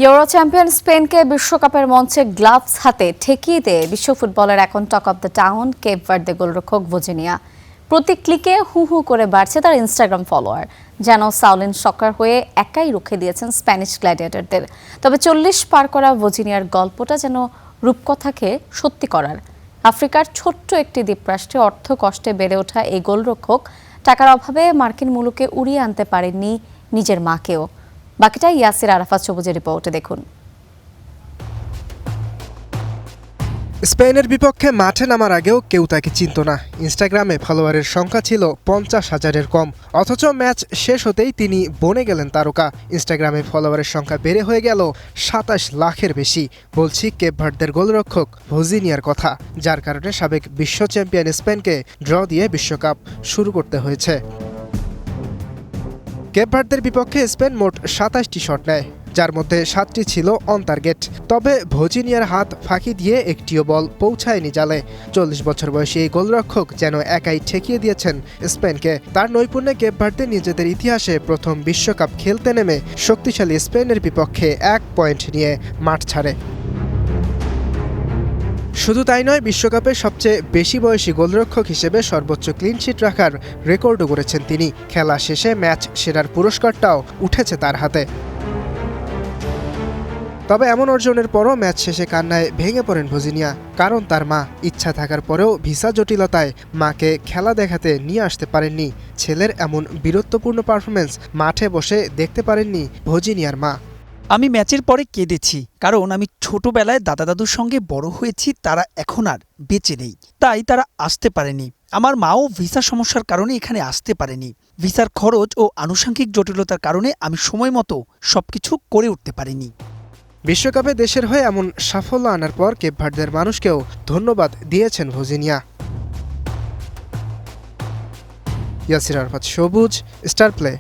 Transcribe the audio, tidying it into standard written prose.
Euro champion স্পেনকে বিশ্বকাপের মঞ্চে gloves হাতে ঠেকিয়ে দিয়ে বিশ্ব ফুটবলের এখন talk of the town Cape Verde গোলরক্ষক ভোজিনিয়া। প্রতি ক্লিকে হু হু করে বাড়ছে তার ইনস্টাগ্রাম ফলোয়ার, যেন সাউলিন সকার হয়ে একাই রুখে দিয়েছেন স্প্যানিশ গ্ল্যাডিয়েটরদের। তবে 40 পার করা ভোজিনিয়ার গল্পটা যেন রূপকথাকে সত্যি করার। আফ্রিকার ছোট্ট একটি দ্বীপরাষ্ট্রে অর্থ কষ্টে বেড়ে ওঠা এই গোলরক্ষক টাকার অভাবে মার্কিন মুলুকে উড়িয়ে আনতে পারেননি নিজের মাকেও। বাকিটা ইয়াসির আরাফাত সবুজের রিপোর্টে দেখুন। স্পেনের বিপক্ষে মাঠে নামার আগেও কেউ তাকে চিনত না। ইনস্টাগ্রামে ফলোয়ারের সংখ্যা ছিল 50,000-এর কম, অথচ ম্যাচ শেষ হতেই তিনি বনে গেলেন তারকা। ইনস্টাগ্রামে ফলোয়ারের সংখ্যা বেড়ে হয়ে গেল 27 লাখের বেশি। বলছি কেপ ভার্দের গোলরক্ষক ভোজিনিয়ার কথা, যার কারণে সাবেক বিশ্ব চ্যাম্পিয়ন স্পেনকে ড্র দিয়ে বিশ্বকাপ শুরু করতে হয়েছে। কেপ ভার্দের বিপক্ষে স্পেন মোট 27টি শট নেয়, যার মধ্যে 7টি ছিল অন টার্গেট। তবে ভোজিনিয়ার হাত ফাঁকি দিয়ে একটিও বল পৌঁছায়নি জালে। 40 বছর বয়সী এই গোলরক্ষক যেন একাই ঠেকিয়ে দিয়েছেন স্পেনকে। তার নৈপুণ্যে কেপ ভার্দে নিজেদের ইতিহাসে প্রথম বিশ্বকাপ খেলতে নেমে শক্তিশালী স্পেনের বিপক্ষে 1 পয়েন্ট নিয়ে মাঠ ছাড়ে। শুধু তাই নয়, বিশ্বকাপে সবচেয়ে বেশি বয়সী গোলরক্ষক হিসেবে সর্বোচ্চ ক্লিনশিট রাখার রেকর্ডও করেছেন তিনি। খেলা শেষে ম্যাচ সেরার পুরস্কারটাও উঠেছে তার হাতে। তবে এমন অর্জনের পরও ম্যাচ শেষে কান্নায় ভেঙে পড়েন ভোজিনিয়া, কারণ তার মা ইচ্ছা থাকার পরেও ভিসা জটিলতায় মাকে খেলা দেখাতে নিয়ে আসতে পারেননি। ছেলের এমন বীরত্বপূর্ণ পারফরমেন্স মাঠে বসে দেখতে পারেননি ভোজিনিয়ার মা। আমি ম্যাচের পরে কেঁদেছি, কারণ আমি ছোটবেলায় দাদা দাদুর সঙ্গে বড় হয়েছি, তারা এখন আর বেঁচে নেই, তাই তারা আসতে পারেনি। আমার মাও ভিসা সমস্যার কারণে এখানে আসতে পারেনি। ভিসার খরচ ও আনুষঙ্গিক জটিলতার কারণে আমি সময় মতো সবকিছু করে উঠতে পারিনি। বিশ্বকাপে দেশের হয়ে এমন সাফল্য আনার পর কেপ ভার্দের মানুষকেও ধন্যবাদ দিয়েছেন ভোজিনিয়া। ইয়াসির আরাফাত সবুজ, স্টার প্লে।